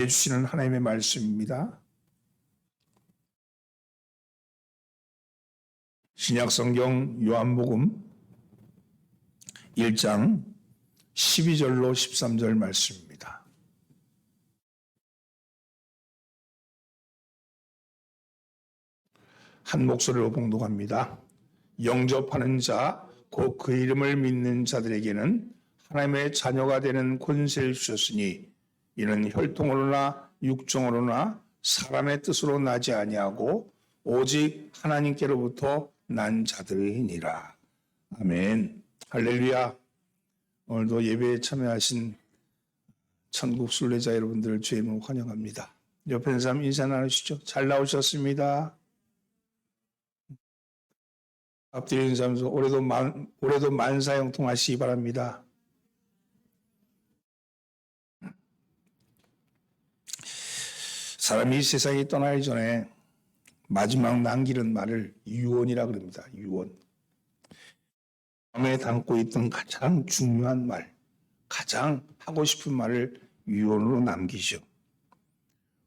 해주시는 하나님의 말씀입니다. 신약성경 요한복음 1장 12절로 13절 말씀입니다. 한 목소리로 봉독합니다. 영접하는 자, 곧 그 이름을 믿는 자들에게는 하나님의 자녀가 되는 권세를 주셨으니 이는 혈통으로나 육정으로나 사람의 뜻으로 나지 아니하고 오직 하나님께로부터 난 자들이니라. 아멘. 할렐루야. 오늘도 예배에 참여하신 천국 순례자 여러분들 주의 이름으로 환영합니다. 옆에 있는 사람 인사 나누시죠. 잘 나오셨습니다. 앞뒤에 있는 사람도 올해도 만사형통하시기 바랍니다. 사람이 세상에 떠나기 전에 마지막 남기는 말을 유언이라 그럽니다. 유언. 마음에 담고 있던 가장 중요한 말, 가장 하고 싶은 말을 유언으로 남기죠.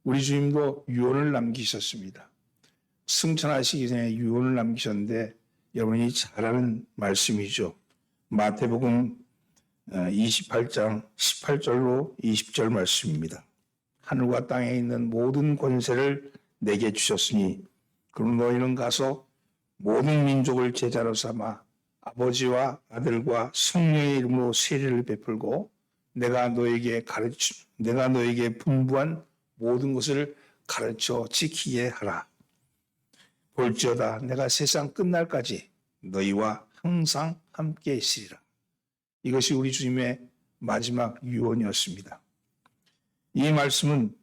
우리 주님도 유언을 남기셨습니다. 승천하시기 전에 유언을 남기셨는데 여러분이 잘 아는 말씀이죠. 마태복음 28장 18절로 20절 말씀입니다. 하늘과 땅에 있는 모든 권세를 내게 주셨으니 그럼 너희는 가서 모든 민족을 제자로 삼아 아버지와 아들과 성령의 이름으로 세례를 베풀고 내가 너에게 분부한 모든 것을 가르쳐 지키게 하라. 볼지어다 내가 세상 끝날까지 너희와 항상 함께 있으리라. 이것이 우리 주님의 마지막 유언이었습니다. 이 말씀은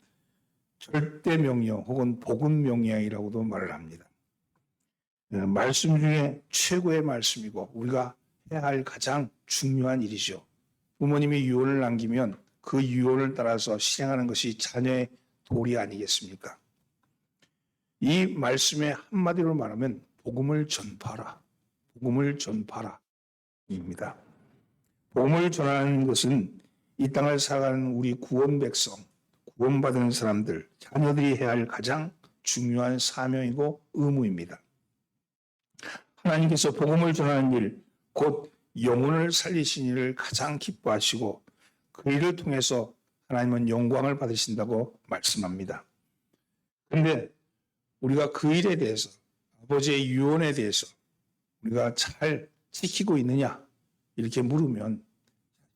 절대 명령 혹은 복음 명령이라고도 말을 합니다. 말씀 중에 최고의 말씀이고 우리가 해야 할 가장 중요한 일이죠. 부모님이 유언을 남기면 그 유언을 따라서 실행하는 것이 자녀의 도리 아니겠습니까? 이 말씀의 한마디로 말하면 복음을 전파하라. 복음을 전파하라. 입니다. 복음을 전하는 것은 이 땅을 살아가는 우리 구원 백성, 구원받은 사람들, 자녀들이 해야 할 가장 중요한 사명이고 의무입니다. 하나님께서 복음을 전하는 일, 곧 영혼을 살리신 일을 가장 기뻐하시고 그 일을 통해서 하나님은 영광을 받으신다고 말씀합니다. 그런데 우리가 그 일에 대해서, 아버지의 유언에 대해서 우리가 잘 지키고 있느냐? 이렇게 물으면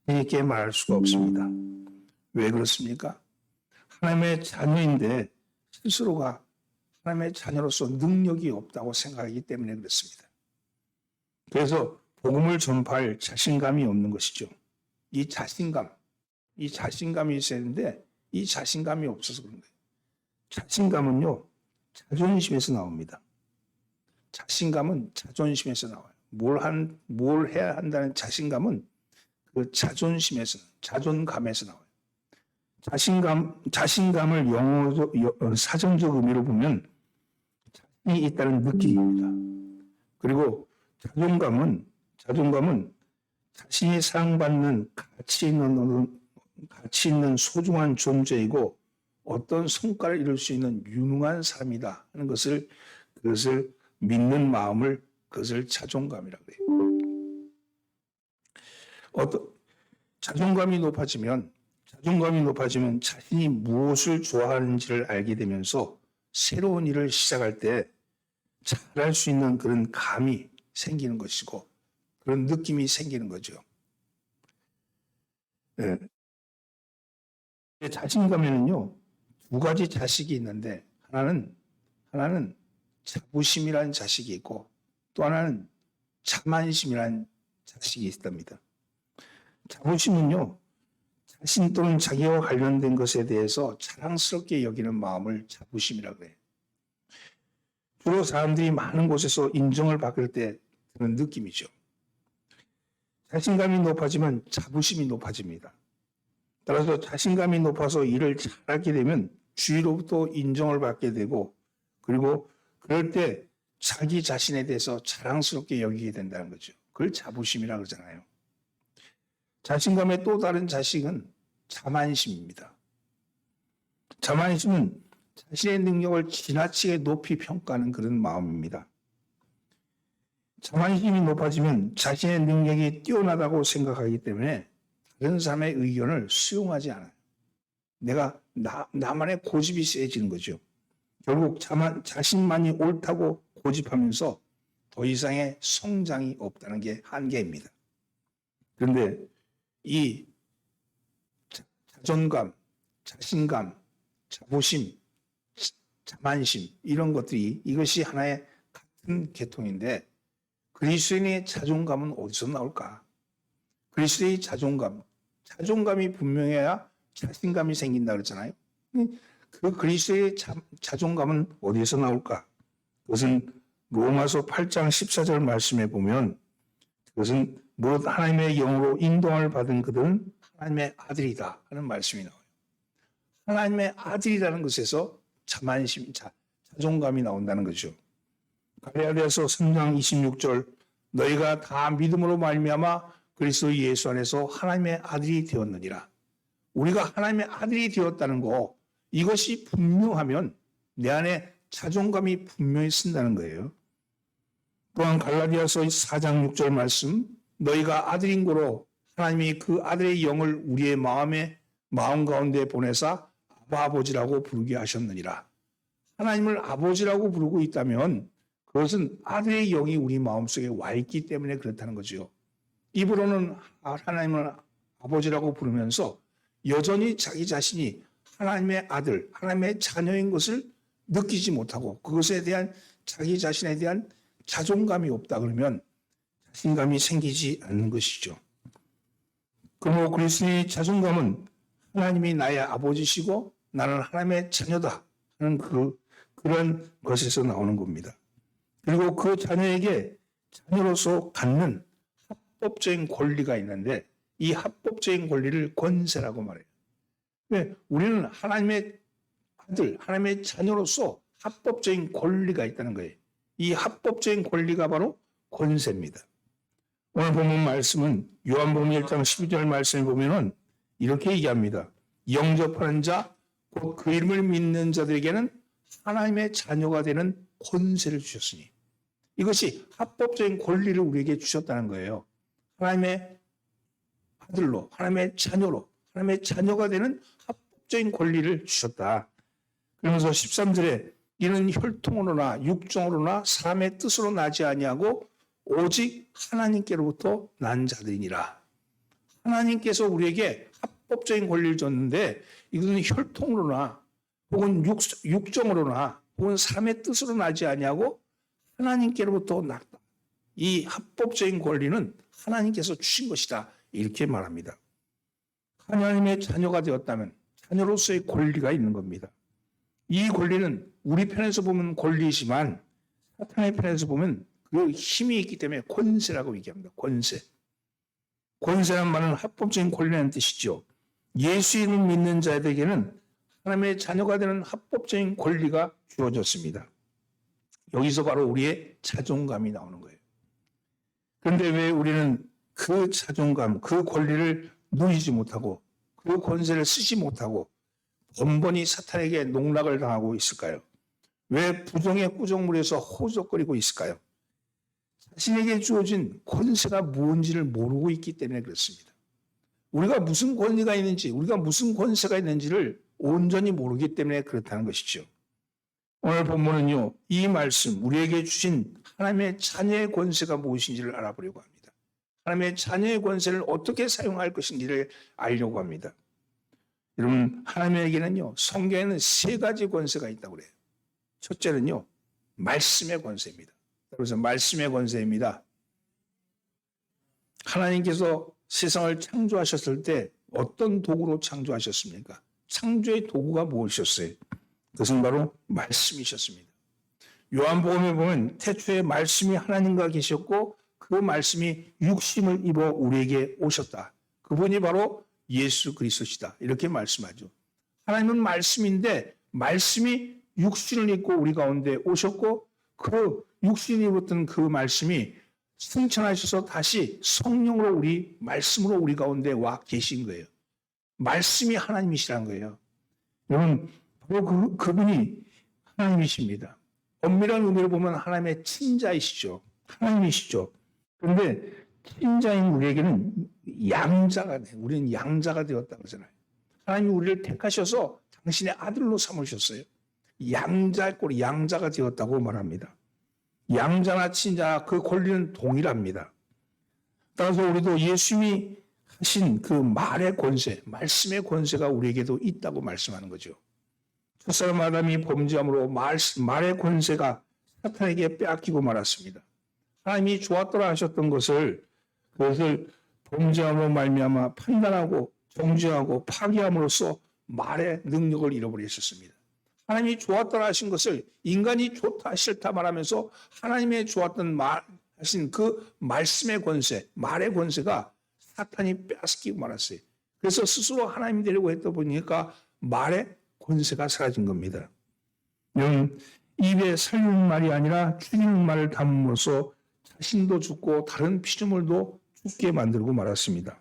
자신있게 말할 수가 없습니다. 왜 그렇습니까? 하나님의 자녀인데 스스로가 하나님의 자녀로서 능력이 없다고 생각하기 때문에 그렇습니다. 그래서 복음을 전파할 자신감이 없는 것이죠. 이 자신감이 있어야 하는데 이 자신감이 없어서 그런 거예요. 자신감은요, 자존심에서 나옵니다. 자신감은 자존심에서 나와요. 뭘 해야 한다는 자신감은 그 자존감에서 나와요. 자신감을 영어로 사전적 의미로 보면 자신이 있다는 느낌입니다. 그리고 자존감은 자신이 사랑받는 가치 있는 소중한 존재이고 어떤 성과를 이룰 수 있는 유능한 사람이다 하는 그것을 믿는 마음을 그것을 자존감이라고 해요. 자존감이 높아지면 자신이 무엇을 좋아하는지를 알게 되면서 새로운 일을 시작할 때 잘할 수 있는 그런 감이 생기는 것이고 그런 느낌이 생기는 거죠. 네. 자신감에는요, 두 가지 자식이 있는데 하나는 자부심이라는 자식이 있고 또 하나는 자만심이라는 자식이 있답니다. 자부심은요, 자신 또는 자기와 관련된 것에 대해서 자랑스럽게 여기는 마음을 자부심이라고 해요. 주로 사람들이 많은 곳에서 인정을 받을 때 그런 느낌이죠. 자신감이 높아지면 자부심이 높아집니다. 따라서 자신감이 높아서 일을 잘하게 되면 주위로부터 인정을 받게 되고 그리고 그럴 때 자기 자신에 대해서 자랑스럽게 여기게 된다는 거죠. 그걸 자부심이라고 그러잖아요. 자신감의 또 다른 자식은 자만심입니다. 자만심은 자신의 능력을 지나치게 높이 평가하는 그런 마음입니다. 자만심이 높아지면 자신의 능력이 뛰어나다고 생각하기 때문에 다른 사람의 의견을 수용하지 않아요. 나만의 고집이 세지는 거죠. 결국 자신만이 옳다고 고집하면서 더 이상의 성장이 없다는 게 한계입니다. 그런데 이 자존감, 자신감, 자부심, 자만심 이런 것들이 이것이 하나의 같은 계통인데 그리스도인의 자존감은 어디서 나올까? 그리스도의 자존감이 분명해야 자신감이 생긴다 그랬잖아요. 그 그리스도의 자존감은 어디에서 나올까? 그것은 로마서 8장 14절 말씀에 보면 그것은 무릇 하나님의 영으로 인도함을 받은 그들은 하나님의 아들이다 하는 말씀이 나와요. 하나님의 아들이라는 것에서 자만심, 자존감이 나온다는 거죠. 갈라디아서 3장 26절 너희가 다 믿음으로 말미암아 그리스도 예수 안에서 하나님의 아들이 되었느니라. 우리가 하나님의 아들이 되었다는 거 이것이 분명하면 내 안에 자존감이 분명히 쓴다는 거예요. 또한 갈라디아서 4장 6절 말씀 너희가 아들인 고로 하나님이 그 아들의 영을 우리의 마음 가운데 보내사 아버지라고 부르게 하셨느니라. 하나님을 아버지라고 부르고 있다면 그것은 아들의 영이 우리 마음속에 와 있기 때문에 그렇다는 거죠. 입으로는 하나님을 아버지라고 부르면서 여전히 자기 자신이 하나님의 아들, 하나님의 자녀인 것을 느끼지 못하고 그것에 대한 자기 자신에 대한 자존감이 없다 그러면 자신감이 생기지 않는 것이죠. 그러므로 그리스도의 자존감은 하나님이 나의 아버지시고 나는 하나님의 자녀다 하는 그런 것에서 나오는 겁니다. 그리고 그 자녀에게 자녀로서 갖는 합법적인 권리가 있는데 이 합법적인 권리를 권세라고 말해요. 왜? 우리는 하나님의 아들, 하나님의 자녀로서 합법적인 권리가 있다는 거예요. 이 합법적인 권리가 바로 권세입니다. 오늘 본문 말씀은 요한복음 1장 12절 말씀을 보면은 이렇게 얘기합니다. 영접하는 자, 곧 그 이름을 믿는 자들에게는 하나님의 자녀가 되는 권세를 주셨으니 이것이 합법적인 권리를 우리에게 주셨다는 거예요. 하나님의 아들로, 하나님의 자녀로, 하나님의 자녀가 되는 합법적인 권리를 주셨다. 그러면서 13절에 이는 혈통으로나 육정으로나 사람의 뜻으로 나지 아니하고 오직 하나님께로부터 난 자들이니라. 하나님께서 우리에게 합법적인 권리를 줬는데 이것은 혈통으로나 혹은 육정으로나 혹은 사람의 뜻으로 나지 아니하고 하나님께로부터 났다. 이 합법적인 권리는 하나님께서 주신 것이다. 이렇게 말합니다. 하나님의 자녀가 되었다면 자녀로서의 권리가 있는 겁니다. 이 권리는 우리 편에서 보면 권리이지만 사탄의 편에서 보면 그 힘이 있기 때문에 권세라고 얘기합니다. 권세. 권세란 말은 합법적인 권리라는 뜻이죠. 예수님을 믿는 자들에게는 하나님의 자녀가 되는 합법적인 권리가 주어졌습니다. 여기서 바로 우리의 자존감이 나오는 거예요. 그런데 왜 우리는 그 자존감, 그 권리를 누리지 못하고 그 권세를 쓰지 못하고 번번이 사탄에게 농락을 당하고 있을까요? 왜 부정의 꾸정물에서 호적거리고 있을까요? 자신에게 주어진 권세가 무엇인지를 모르고 있기 때문에 그렇습니다. 우리가 무슨 권리가 있는지, 우리가 무슨 권세가 있는지를 온전히 모르기 때문에 그렇다는 것이죠. 오늘 본문은요, 이 말씀, 우리에게 주신 하나님의 자녀의 권세가 무엇인지를 알아보려고 합니다. 하나님의 자녀의 권세를 어떻게 사용할 것인지를 알려고 합니다. 여러분, 하나님에게는요, 성경에는 세 가지 권세가 있다고 그래요. 첫째는요, 말씀의 권세입니다. 그래서 말씀의 권세입니다. 하나님께서 세상을 창조하셨을 때 어떤 도구로 창조하셨습니까? 창조의 도구가 무엇이었어요? 그것은 바로 말씀이셨습니다. 요한복음에 보면 태초에 말씀이 하나님과 계셨고 그 말씀이 육신을 입어 우리에게 오셨다. 그분이 바로 예수 그리스도시다. 이렇게 말씀하죠. 하나님은 말씀인데 말씀이 육신을 입고 우리 가운데 오셨고 그 육신이 입었던 그 말씀이 승천하셔서 다시 성령으로 말씀으로 우리 가운데 와 계신 거예요. 말씀이 하나님이시라는 거예요. 여러분, 바로 그분이 하나님이십니다. 엄밀한 의미로 보면 하나님의 친자이시죠. 하나님이시죠. 그런데 친자인 우리에게는 양자가 돼. 우리는 양자가 되었다 그러잖아요. 하나님이 우리를 택하셔서 당신의 아들로 삼으셨어요. 양자의 꼴이 양자가 되었다고 말합니다. 양자나 친자 그 권리는 동일합니다. 따라서 우리도 예수님이 하신 그 말의 권세, 말씀의 권세가 우리에게도 있다고 말씀하는 거죠. 첫사람 아담이 범죄함으로 말의 권세가 사탄에게 빼앗기고 말았습니다. 하나님이 좋았더라 하셨던 그것을 범죄함으로 말미암아 판단하고 정죄하고 파기함으로써 말의 능력을 잃어버리셨습니다. 하나님이 좋았더라 하신 것을 인간이 좋다 싫다 말하면서 하나님의 좋았던 하신 그 말씀의 권세, 말의 권세가 사탄이 빼앗기고 말았어요. 그래서 스스로 하나님 되려고 했다 보니까 말의 권세가 사라진 겁니다. 여러분, 입에 살리는 말이 아니라 죽이는 말을 담음으로써 자신도 죽고 다른 피조물도 죽게 만들고 말았습니다.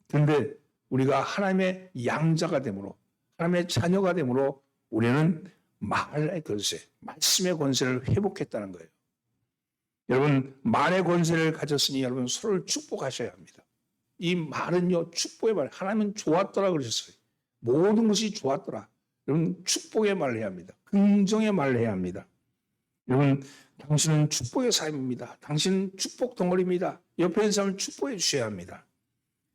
그런데 우리가 하나님의 양자가 되므로 하나님의 자녀가 되므로 우리는 말의 권세, 말씀의 권세를 회복했다는 거예요. 여러분, 말의 권세를 가졌으니 여러분 서로를 축복하셔야 합니다. 이 말은요, 축복의 말. 하나님은 좋았더라 그러셨어요. 모든 것이 좋았더라. 여러분, 축복의 말을 해야 합니다. 긍정의 말을 해야 합니다. 여러분, 당신은 축복의 삶입니다. 당신은 축복 덩어리입니다. 옆에 있는 사람을 축복해 주셔야 합니다.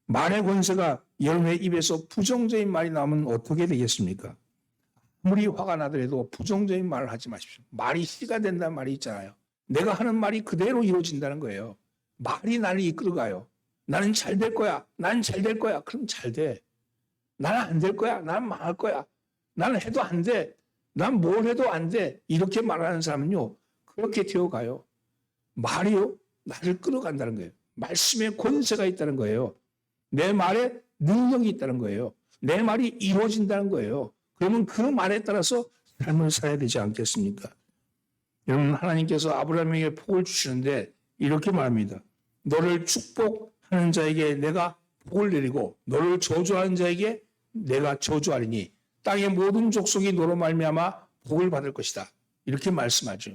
말의 권세가 여러분의 입에서 부정적인 말이 나오면 어떻게 되겠습니까? 아무리 화가 나더라도 부정적인 말을 하지 마십시오. 말이 씨가 된다는 말이 있잖아요. 내가 하는 말이 그대로 이루어진다는 거예요. 말이 나를 이끌어가요. 나는 잘 될 거야. 나는 잘 될 거야. 그럼 잘 돼. 나는 안 될 거야. 나는 망할 거야. 나는 해도 안 돼. 난 뭘 해도 안 돼. 이렇게 말하는 사람은요. 그렇게 되어가요. 말이요. 나를 끌어간다는 거예요. 말씀에 권세가 있다는 거예요. 내 말에 능력이 있다는 거예요. 내 말이 이루어진다는 거예요. 그러면 그 말에 따라서 삶을 살아야 되지 않겠습니까? 여러분, 하나님께서 아브라함에게 복을 주시는데 이렇게 말합니다. 너를 축복하는 자에게 내가 복을 내리고 너를 저주하는 자에게 내가 저주하리니 땅의 모든 족속이 너로 말미암아 복을 받을 것이다. 이렇게 말씀하죠.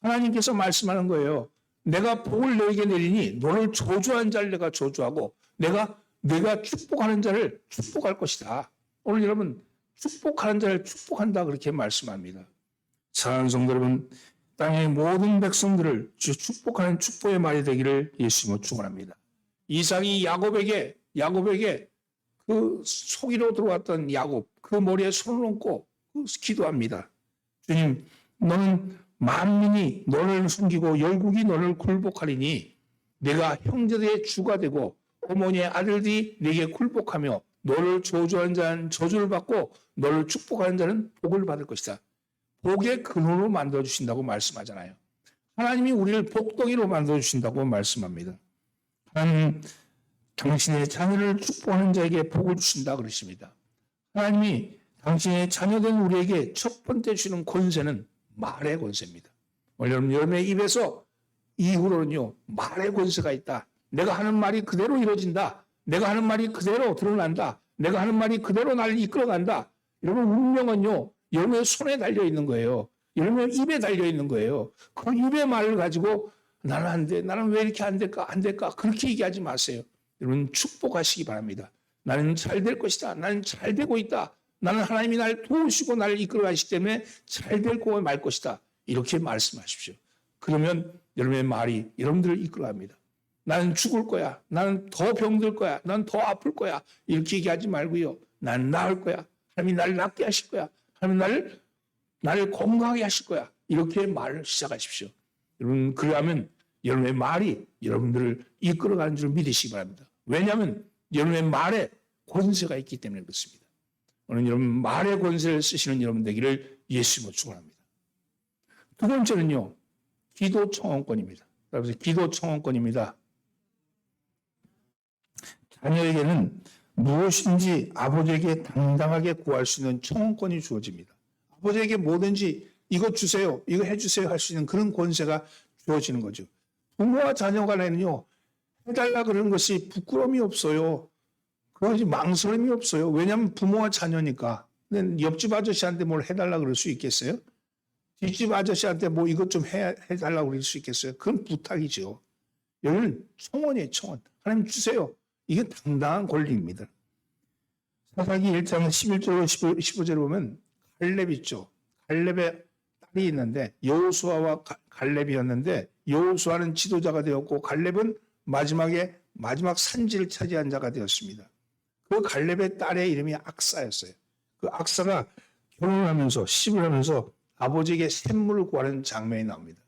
하나님께서 말씀하는 거예요. 내가 복을 너에게 내리니 너를 저주하는 자를 내가 저주하고 내가 축복하는 자를 축복할 것이다. 오늘 여러분 축복하는 자를 축복한다 그렇게 말씀합니다. 사랑하는 성도 여러분, 땅의 모든 백성들을 축복하는 축복의 말이 되기를 예수님으로 축원합니다. 이삭이 야곱에게 그 속이로 들어왔던 야곱 그 머리에 손을 얹고 기도합니다. 주님, 너는 만민이 너를 숨기고 열국이 너를 굴복하리니 내가 형제들의 주가 되고 어머니의 아들들이 내게 굴복하며 너를 저주하는 자는 저주를 받고 너를 축복하는 자는 복을 받을 것이다. 복의 근원으로 만들어주신다고 말씀하잖아요. 하나님이 우리를 복덩이로 만들어주신다고 말씀합니다. 하나님, 당신의 자녀를 축복하는 자에게 복을 주신다 그러십니다. 하나님이 당신의 자녀된 우리에게 첫 번째 주시는 권세는 말의 권세입니다. 여러분의 입에서 이후로는요, 말의 권세가 있다. 내가 하는 말이 그대로 이루어진다. 내가 하는 말이 그대로 드러난다. 내가 하는 말이 그대로 나를 이끌어간다. 여러분, 운명은요, 여러분의 손에 달려 있는 거예요. 여러분의 입에 달려 있는 거예요. 그 입의 말을 가지고 나는 안 돼. 나는 왜 이렇게 안 될까? 그렇게 얘기하지 마세요. 여러분, 축복하시기 바랍니다. 나는 잘 될 것이다. 나는 잘 되고 있다. 나는 하나님이 나를 도우시고 나를 이끌어 가시기 때문에 잘 될 거고 말 것이다. 이렇게 말씀하십시오. 그러면 여러분의 말이 여러분들을 이끌어 갑니다. 나는 죽을 거야. 나는 더 병들 거야. 나는 더 아플 거야. 이렇게 얘기하지 말고요. 나는 나을 거야. 하나님이 나를 낫게 하실 거야. 하나님이 나를 건강하게 하실 거야. 이렇게 말을 시작하십시오. 여러분, 그러면 여러분의 말이 여러분들을 이끌어가는 줄 믿으시기 바랍니다. 왜냐하면 여러분의 말에 권세가 있기 때문에 그렇습니다. 오늘 여러분 말의 권세를 쓰시는 여러분 되기를 예수님으로 축원합니다. 두 번째는요, 기도 청원권입니다. 그래서 기도 청원권입니다. 자녀에게는 무엇인지 아버지에게 당당하게 구할 수 있는 청원권이 주어집니다. 아버지에게 뭐든지 이거 주세요, 이거 해주세요 할 수 있는 그런 권세가 주어지는 거죠. 부모와 자녀 간에는요, 해달라 그러는 것이 부끄러움이 없어요. 그것이 망설임이 없어요. 왜냐하면 부모와 자녀니까. 근데 옆집 아저씨한테 뭘 해달라 그럴 수 있겠어요? 뒷집 아저씨한테 뭐 이것 좀 해달라고 그럴 수 있겠어요? 그건 부탁이죠. 여기는 청원이에요, 청원. 하나님 주세요. 이게 당당한 권리입니다. 사사기 1장 11절 15절에 보면 갈렙 있죠. 갈렙의 딸이 있는데 여호수아와 갈렙이었는데 여호수아는 지도자가 되었고 갈렙은 마지막 산지를 차지한 자가 되었습니다. 그 갈렙의 딸의 이름이 악사였어요. 그 악사가 결혼을 하면서 시집을 하면서 아버지에게 샘물을 구하는 장면이 나옵니다.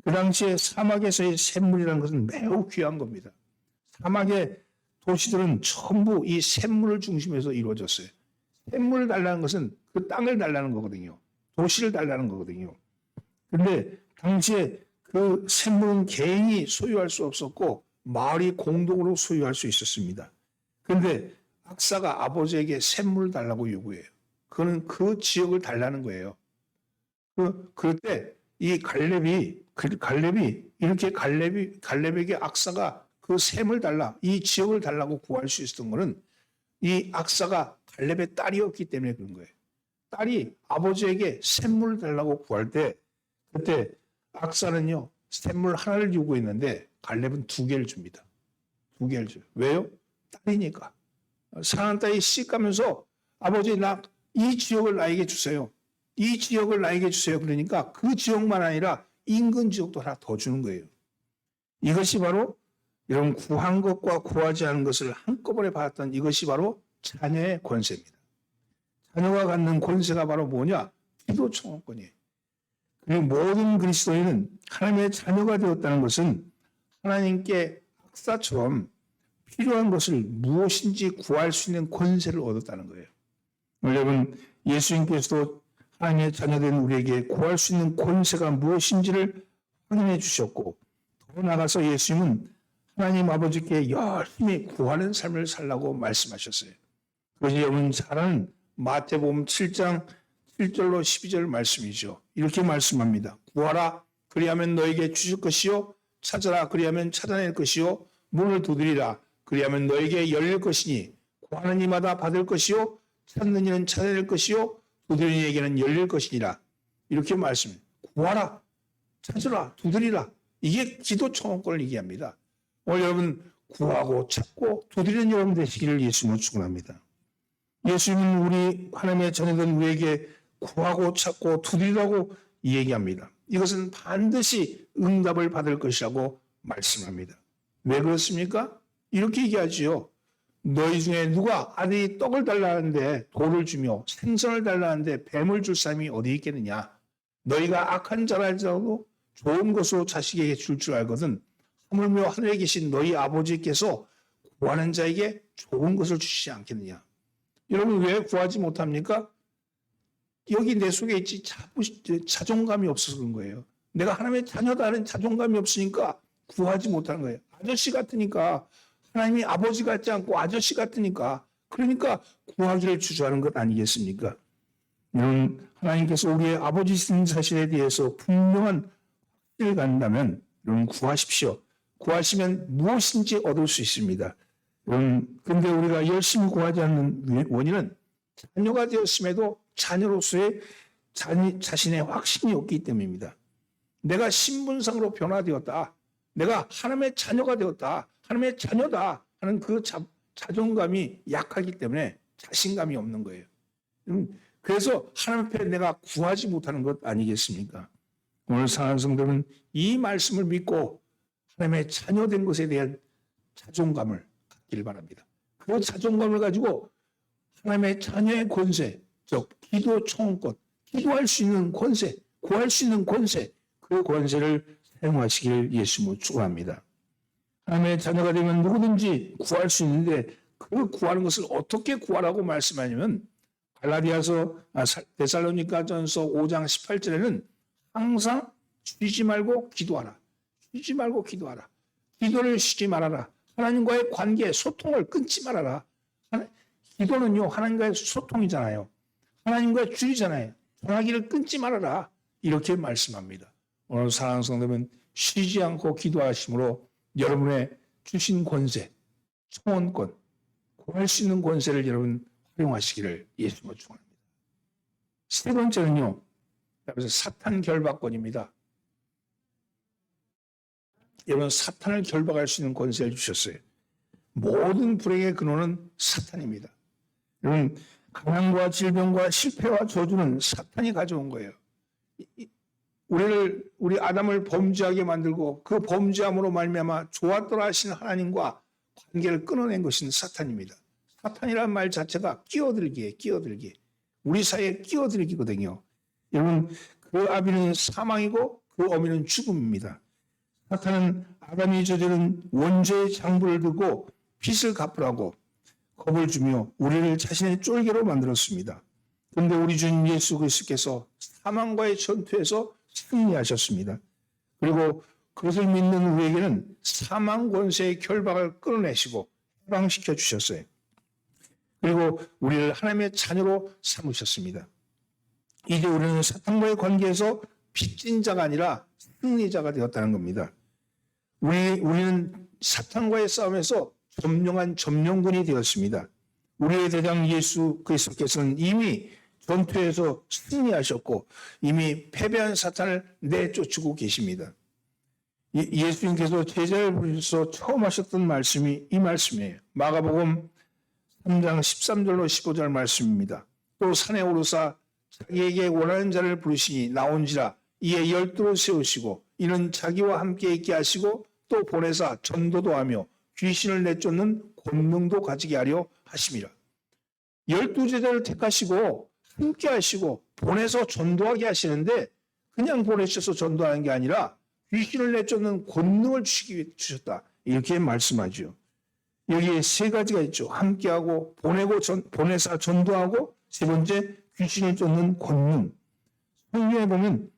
그 당시에 사막에서의 샘물이라는 것은 매우 귀한 겁니다. 사막의 도시들은 전부 이 샘물을 중심에서 이루어졌어요. 샘물을 달라는 것은 그 땅을 달라는 거거든요. 도시를 달라는 거거든요. 그런데 당시에 그 샘물은 개인이 소유할 수 없었고 마을이 공동으로 소유할 수 있었습니다. 그런데 악사가 아버지에게 샘물을 달라고 요구해요. 그는 그 지역을 달라는 거예요. 그럴 때 이 갈렙이 이렇게 갈렙에게 악사가 그 샘을 달라, 이 지역을 달라고 구할 수 있었던 것은 이 악사가 갈렙의 딸이었기 때문에 그런 거예요. 딸이 아버지에게 샘물을 달라고 구할 때 그때 악사는요 샘물 하나를 요구했는데 갈렙은 2개를 줍니다. 2개를 줘요. 왜요? 딸이니까. 사랑하는 딸이 시집가면서 아버지 나 이 지역을 나에게 주세요. 이 지역을 나에게 주세요. 그러니까 그 지역만 아니라 인근 지역도 하나 더 주는 거예요. 이것이 바로 여러분 구한 것과 구하지 않은 것을 한꺼번에 받았던 이것이 바로 자녀의 권세입니다. 자녀가 갖는 권세가 바로 뭐냐? 기도 청원권이에요. 그리고 모든 그리스도인은 하나님의 자녀가 되었다는 것은 하나님께 악사처럼 필요한 것을 무엇인지 구할 수 있는 권세를 얻었다는 거예요. 여러분 예수님께서도 하나님의 자녀된 우리에게 구할 수 있는 권세가 무엇인지를 확인해 주셨고 더 나아가서 예수님은 하나님 아버지께 열심히 구하는 삶을 살라고 말씀하셨어요. 그것이 여러분 잘 아는 마태복음 7장 1절로 12절 말씀이죠. 이렇게 말씀합니다. 구하라 그리하면 너에게 주실 것이요 찾아라 그리하면 찾아낼 것이요 문을 두드리라 그리하면 너에게 열릴 것이니 구하는 이마다 받을 것이요 찾는 이는 찾아낼 것이요 두드리는 이에게는 열릴 것이니라. 이렇게 말씀합니다. 구하라 찾으라 두드리라. 이게 기도 청원권을 얘기합니다. 오늘 여러분 구하고 찾고 두드리는 여러분 되시기를 예수님으로 축원합니다. 예수님은 우리 하나님의 자녀된 우리에게 구하고 찾고 두드리라고 얘기합니다. 이것은 반드시 응답을 받을 것이라고 말씀합니다. 왜 그렇습니까? 이렇게 얘기하지요. 너희 중에 누가 아들이 떡을 달라는데 돌을 주며 생선을 달라는데 뱀을 줄 사람이 어디 있겠느냐? 너희가 악한 자랄지라도 좋은 것으로 자식에게 줄 줄 알거든 하물며 하늘에 계신 너희 아버지께서 구하는 자에게 좋은 것을 주시지 않겠느냐? 여러분 왜 구하지 못합니까? 여기 내 속에 있지 자존감이 없어서 그런 거예요. 내가 하나님의 자녀다는 자존감이 없으니까 구하지 못하는 거예요. 아저씨 같으니까 하나님이 아버지 같지 않고 아저씨 같으니까 그러니까 구하기를 주저하는 것 아니겠습니까? 하나님께서 우리의 아버지신 사실에 대해서 분명한 확신을 갖는다면 여러분 구하십시오. 구하시면 무엇인지 얻을 수 있습니다. 그런데 우리가 열심히 구하지 않는 원인은 자녀가 되었음에도 자녀로서의 자신의 확신이 없기 때문입니다. 내가 신분상으로 변화되었다. 내가 하나님의 자녀가 되었다. 하나님의 자녀다 하는 그 자존감이 약하기 때문에 자신감이 없는 거예요. 그래서 하나님 앞에 내가 구하지 못하는 것 아니겠습니까? 오늘 사랑하는 성도는 이 말씀을 믿고 하나님의 자녀된 것에 대한 자존감을 갖기를 바랍니다. 그 자존감을 가지고 하나님의 자녀의 권세, 즉 기도 청원권, 기도할 수 있는 권세, 구할 수 있는 권세, 그 권세를 사용하시기를 예수님으로 축원합니다. 하나님의 자녀가 되면 누구든지 구할 수 있는데 그 구하는 것을 어떻게 구하라고 말씀하냐면 데살로니가전서 5장 18절에는 항상 쉬지 말고 기도하라. 쉬지 말고 기도하라. 기도를 쉬지 말아라. 하나님과의 관계, 소통을 끊지 말아라. 기도는요 하나님과의 소통이잖아요. 하나님과의 줄이잖아요. 전화기를 끊지 말아라. 이렇게 말씀합니다. 오늘 사랑하는 성도는 쉬지 않고 기도하심으로 여러분의 주신 권세, 청원권, 구할 수 있는 권세를 여러분 활용하시기를 예수님으로 축원합니다. 세 번째는요, 그래서 사탄 결박권입니다. 여러분, 사탄을 결박할 수 있는 권세를 주셨어요. 모든 불행의 근원은 사탄입니다. 여러분, 가난과 질병과 실패와 저주는 사탄이 가져온 거예요. 우리 아담을 범죄하게 만들고 그 범죄함으로 말미암아 좋았더라 하신 하나님과 관계를 끊어낸 것은 사탄입니다. 사탄이라는 말 자체가 끼어들기 우리 사이에 끼어들기거든요. 여러분, 그 아비는 사망이고 그 어미는 죽음입니다. 사탄은 아담이 저지른 원죄의 장부를 두고 빚을 갚으라고 겁을 주며 우리를 자신의 쫄개로 만들었습니다. 그런데 우리 주님 예수 그리스도께서 사망과의 전투에서 승리하셨습니다. 그리고 그것을 믿는 우리에게는 사망 권세의 결박을 끊어내시고 해방시켜 주셨어요. 그리고 우리를 하나님의 자녀로 삼으셨습니다. 이제 우리는 사탄과의 관계에서 빚진 자가 아니라 승리자가 되었다는 겁니다. 우리는 사탄과의 싸움에서 점령한 점령군이 되었습니다. 우리의 대장 예수 그리스도께서는 이미 전투에서 승리하셨고 이미 패배한 사탄을 내쫓고 계십니다. 예수님께서 제자를 부르셔서 처음 하셨던 말씀이 이 말씀이에요. 마가복음 3장 13절로 15절 말씀입니다. 또 산에 오르사 자기에게 원하는 자를 부르시니 나온지라 이에 12를 세우시고 이는 자기와 함께 있게 하시고 또 보내사 전도도 하며 귀신을 내쫓는 권능도 가지게 하려 하심이라. 12제자를 택하시고 함께 하시고 보내서 전도하게 하시는데 그냥 보내셔서 전도하는 게 아니라 귀신을 내쫓는 권능을 주셨다. 이렇게 말씀하죠. 여기에 세 가지가 있죠. 함께하고 보내사 전도하고 세 번째 귀신을 쫓는 권능. 성경에 보면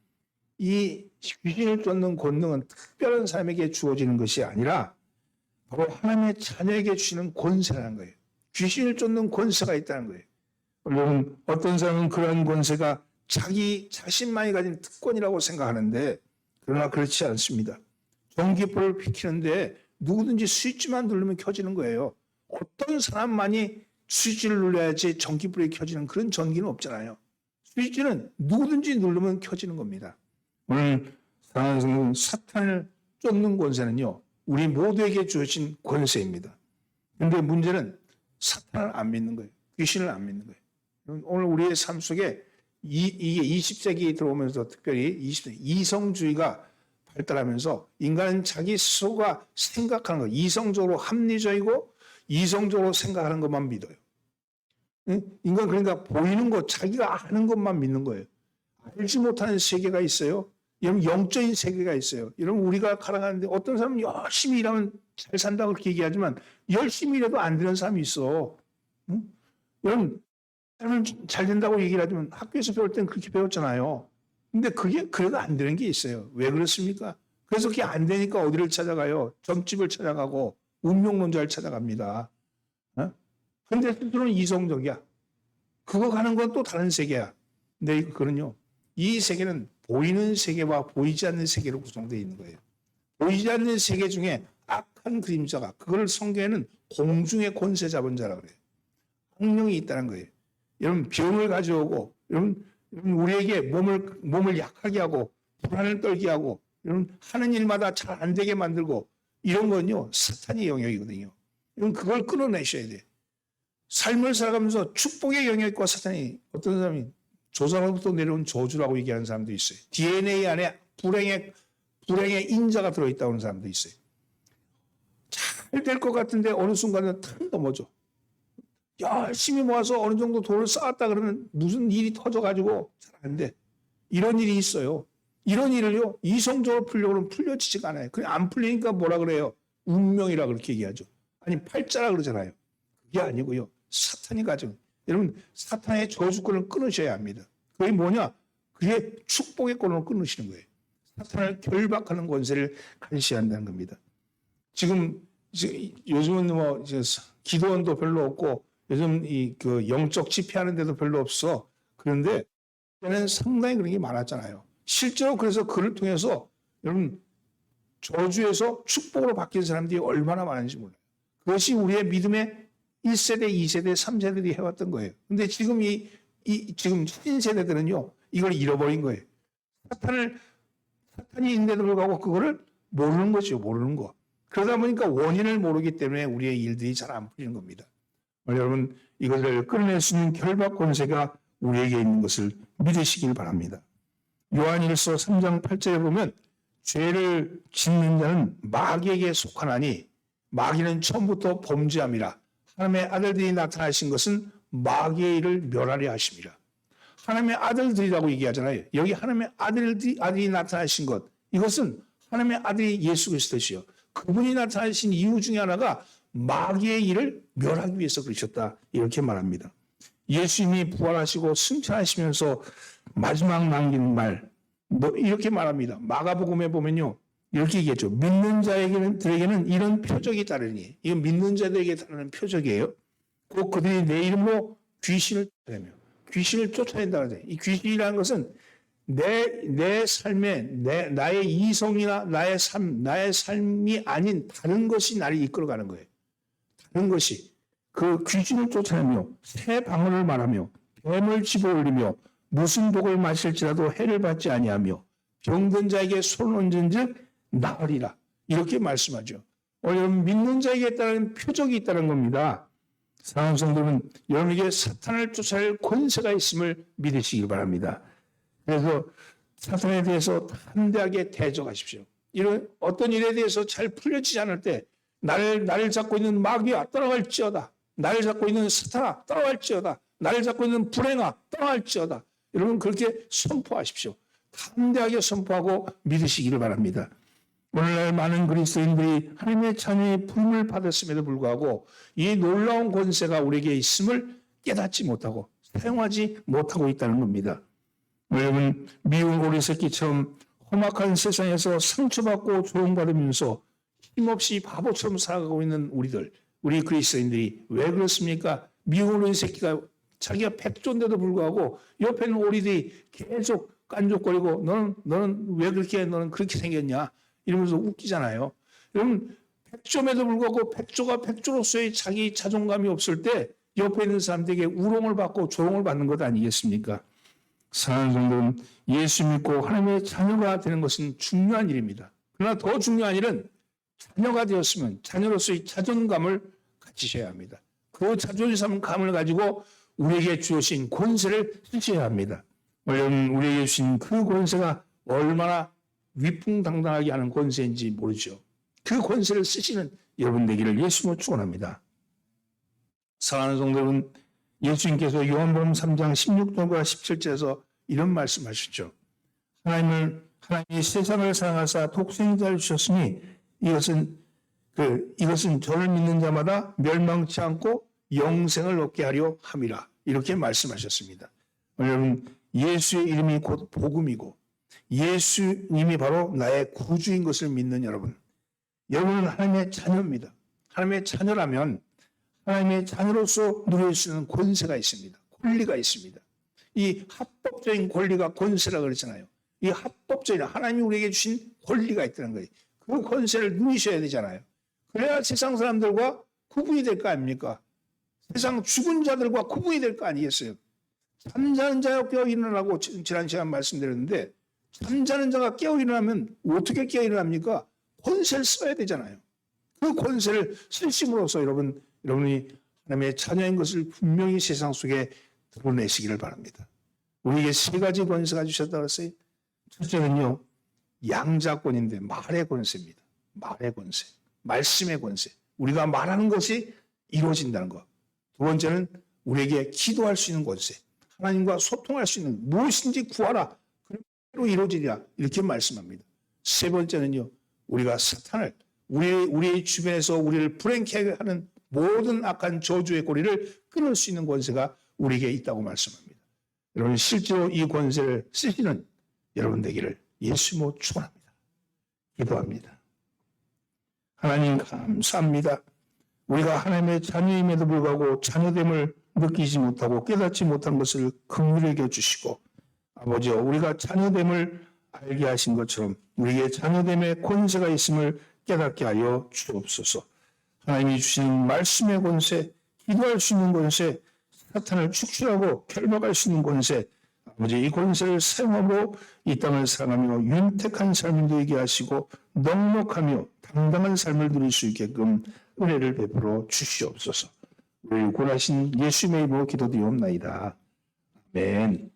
이 귀신을 쫓는 권능은 특별한 사람에게 주어지는 것이 아니라 바로 하나님의 자녀에게 주시는 권세라는 거예요. 귀신을 쫓는 권세가 있다는 거예요. 물론 어떤 사람은 그러한 권세가 자기 자신만이 가진 특권이라고 생각하는데 그러나 그렇지 않습니다. 전기불을 피키는데 누구든지 스위치만 누르면 켜지는 거예요. 어떤 사람만이 스위치를 눌러야지 전기불이 켜지는 그런 전기는 없잖아요. 스위치는 누구든지 누르면 켜지는 겁니다. 오늘 사탄을 쫓는 권세는요. 우리 모두에게 주어진 권세입니다. 그런데 문제는 사탄을 안 믿는 거예요. 귀신을 안 믿는 거예요. 오늘 우리의 삶 속에 이게 20세기에 들어오면서 특별히 20세기 이성주의가 발달하면서 인간은 자기 스스로가 생각하는 것, 이성적으로 합리적이고 이성적으로 생각하는 것만 믿어요. 인간 그러니까 보이는 것, 자기가 아는 것만 믿는 거예요. 알지 못하는 세계가 있어요. 여러분 영적인 세계가 있어요. 여러분 우리가 살아가는데 어떤 사람은 열심히 일하면 잘 산다고 그렇게 얘기하지만 열심히 일해도 안 되는 사람이 있어. 응? 여러분 삶은 잘 된다고 얘기를 하지만 학교에서 배울 땐 그렇게 배웠잖아요. 근데 그게 그래도 안 되는 게 있어요. 왜 그렇습니까? 그래서 그게 안 되니까 어디를 찾아가요? 점집을 찾아가고 운명론자를 찾아갑니다. 근데 스스로는 이성적이야. 그거 가는 건 또 다른 세계야. 근데 그거는요. 이 세계는 보이는 세계와 보이지 않는 세계로 구성되어 있는 거예요. 보이지 않는 세계 중에 악한 그림자가 그걸 성경에는 공중의 권세 잡은 자라고 그래요. 악령이 있다는 거예요. 여러분 병을 가져오고 여러분 우리에게 몸을 약하게 하고 불안을 떨게 하고 여러분 하는 일마다 잘 안 되게 만들고 이런 건요 사탄의 영역이거든요. 여러분 그걸 끊어내셔야 돼요. 삶을 살아가면서 축복의 영역과 사탄이 어떤 사람이 조상으로부터 내려온 저주라고 얘기하는 사람도 있어요. DNA 안에 불행의 인자가 들어있다고 하는 사람도 있어요. 잘 될 것 같은데 어느 순간에 탁 넘어져. 열심히 모아서 어느 정도 돈을 쌓았다 그러면 무슨 일이 터져가지고 잘 안 돼. 이런 일이 있어요. 이런 일을요 이성적으로 풀려고 하면 풀려지지가 않아요. 그냥 안 풀리니까 뭐라 그래요? 운명이라 그렇게 얘기하죠. 아니 팔자라 그러잖아요. 그게 아니고요. 사탄이 가져. 여러분 사탄의 저주권을 끊으셔야 합니다. 그게 뭐냐? 그게 축복의 권을 끊으시는 거예요. 사탄을 결박하는 권세를 가지셔야 한다는 겁니다. 지금 요즘은 뭐 기도원도 별로 없고 요즘 그 영적 집회하는 데도 별로 없어. 그런데 그때는 상당히 그런 게 많았잖아요. 실제로 그래서 그를 통해서 여러분 저주에서 축복으로 바뀐 사람들이 얼마나 많은지 몰라요. 그것이 우리의 믿음의 1세대, 2세대, 3세들이 해왔던 거예요. 근데 지금 이 이 지금 신세대들은요, 이걸 잃어버린 거예요. 사탄이 있는데도 불구하고 그거를 모르는 거죠. 모르는 거. 그러다 보니까 원인을 모르기 때문에 우리의 일들이 잘 안 풀리는 겁니다. 여러분, 이것을 끌어낼 수 있는 결박 권세가 우리에게 있는 것을 믿으시길 바랍니다. 요한일서 3장 8절에 보면 죄를 짓는 자는 마귀에게 속하나니 마귀는 처음부터 범죄함이라. 하나님의 아들들이 나타나신 것은 마귀의 일을 멸하려 하심이라. 하나님의 아들들이라고 얘기하잖아요. 여기 하나님의 아들이 나타나신 것, 이것은 하나님의 아들이 예수 그리스도시요. 그분이 나타나신 이유 중에 하나가 마귀의 일을 멸하기 위해서 그러셨다. 이렇게 말합니다. 예수님이 부활하시고 승천하시면서 마지막 남긴 말, 이렇게 말합니다. 마가복음에 보면요, 이렇게 얘기했죠. 믿는 자들에게는 이런 표적이 따르니, 이건 믿는 자들에게 따르는 표적이에요. 꼭 그들이 내 이름으로 귀신을 쫓아내며, 귀신을 쫓아낸다는 거예요. 이 귀신이라는 것은 내 삶에 나의 이성이나 나의 삶이 아닌 다른 것이 나를 이끌어가는 거예요. 다른 것이 그 귀신을 쫓아내며 새 방언을 말하며 뱀을 집어올리며 무슨 독을 마실지라도 해를 받지 아니하며 병든 자에게 손을 얹은즉 나으리라. 이렇게 말씀하죠. 여러분, 믿는 자에게 따른 표적이 있다는 겁니다. 사랑하는 성도는 여러분에게 사탄을 쫓아낼 권세가 있음을 믿으시길 바랍니다. 그래서 사탄에 대해서 담대하게 대적하십시오. 이런 어떤 일에 대해서 잘 풀려지지 않을 때 나를 잡고 있는 마귀야 떠나갈지어다. 나를 잡고 있는 사탄아 떠나갈지어다. 나를 잡고 있는 불행아 떠나갈지어다. 여러분, 그렇게 선포하십시오. 담대하게 선포하고 믿으시기를 바랍니다. 오늘날 많은 그리스도인들이 하나님의 자녀의 부름을 받았음에도 불구하고 이 놀라운 권세가 우리에게 있음을 깨닫지 못하고 사용하지 못하고 있다는 겁니다. 여러분, 미운 오리 새끼처럼 험악한 세상에서 상처받고 조롱받으면서 힘없이 바보처럼 살아가고 있는 우리 그리스도인들이 왜 그렇습니까? 미운 오리 새끼가 자기가 백조인데도 불구하고 옆에 있는 오리들이 계속 깐족거리고 너는 왜 너는 그렇게 생겼냐 이러면서 웃기잖아요. 여러분, 백조임에도 불구하고 백조가 백조로서의 자기 자존감이 없을 때 옆에 있는 사람들에게 우롱을 받고 조롱을 받는 것 아니겠습니까? 사랑하는 성도는 예수 믿고 하나님의 자녀가 되는 것은 중요한 일입니다. 그러나 더 중요한 일은 자녀가 되었으면 자녀로서의 자존감을 가지셔야 합니다. 그 자존감을 가지고 우리에게 주신 권세를 쓰셔야 합니다. 여러분, 우리에게 주신 그 권세가 얼마나 위풍당당하게 하는 권세인지 모르죠. 그 권세를 쓰시는 여러분 되기를 예수님으로 축원합니다. 사랑하는 성도는 예수님께서 요한복음 3장 16절과 17절에서 이런 말씀하셨죠. 하나님이 세상을 사랑하사 독생자를 주셨으니 이것은 저를 믿는 자마다 멸망치 않고 영생을 얻게 하려 함이라. 이렇게 말씀하셨습니다. 여러분, 예수의 이름이 곧 복음이고 예수님이 바로 나의 구주인 것을 믿는 여러분은 하나님의 자녀입니다. 하나님의 자녀라면 하나님의 자녀로서 누릴 수 있는 권세가 있습니다. 권리가 있습니다. 이 합법적인 권리가 권세라고 그러잖아요. 이 합법적인 하나님이 우리에게 주신 권리가 있다는 거예요. 그 권세를 누리셔야 되잖아요. 그래야 세상 사람들과 구분이 될 거 아닙니까? 세상 죽은 자들과 구분이 될 거 아니겠어요? 잠자는 자가 깨어 일어나라고 지난 시간 말씀드렸는데 잠자는 자가 깨어 일어나면 어떻게 깨어 일어납니까? 권세를 써야 되잖아요. 그 권세를 쓰심으로써 여러분이 하나님의 자녀인 것을 분명히 세상 속에 드러내시기를 바랍니다. 우리에게 세 가지 권세가 주셨다고 했어요. 첫째는요, 양자권인데 말의 권세입니다. 말의 권세, 말씀의 권세. 우리가 말하는 것이 이루어진다는 것. 두 번째는 우리에게 기도할 수 있는 권세. 하나님과 소통할 수 있는 무엇인지 구하라. 그대로 이루어지리라. 이렇게 말씀합니다. 세 번째는요, 우리가 사탄을 우리의 주변에서 우리를 불행케 하는 모든 악한 저주의 고리를 끊을 수 있는 권세가 우리에게 있다고 말씀합니다. 여러분, 실제로 이 권세를 쓰시는 여러분 되기를 예수님으로 축원합니다. 기도합니다. 하나님 감사합니다. 우리가 하나님의 자녀임에도 불구하고 자녀됨을 느끼지 못하고 깨닫지 못한 것을 긍휼히 여겨주시고 아버지여, 우리가 자녀됨을 알게 하신 것처럼 우리에게 자녀됨의 권세가 있음을 깨닫게 하여 주옵소서. 하나님이 주신 말씀의 권세, 기도할 수 있는 권세, 사탄을 축출하고 결박할 수 있는 권세, 아버지 이 권세를 사용함으로 이 땅을 살아가며 윤택한 삶을 누리게 하시고 넉넉하며 당당한 삶을 누릴 수 있게끔 은혜를 베풀어 주시옵소서. 우리 구원하신 예수님의 이름으로 기도드리옵나이다. 아멘.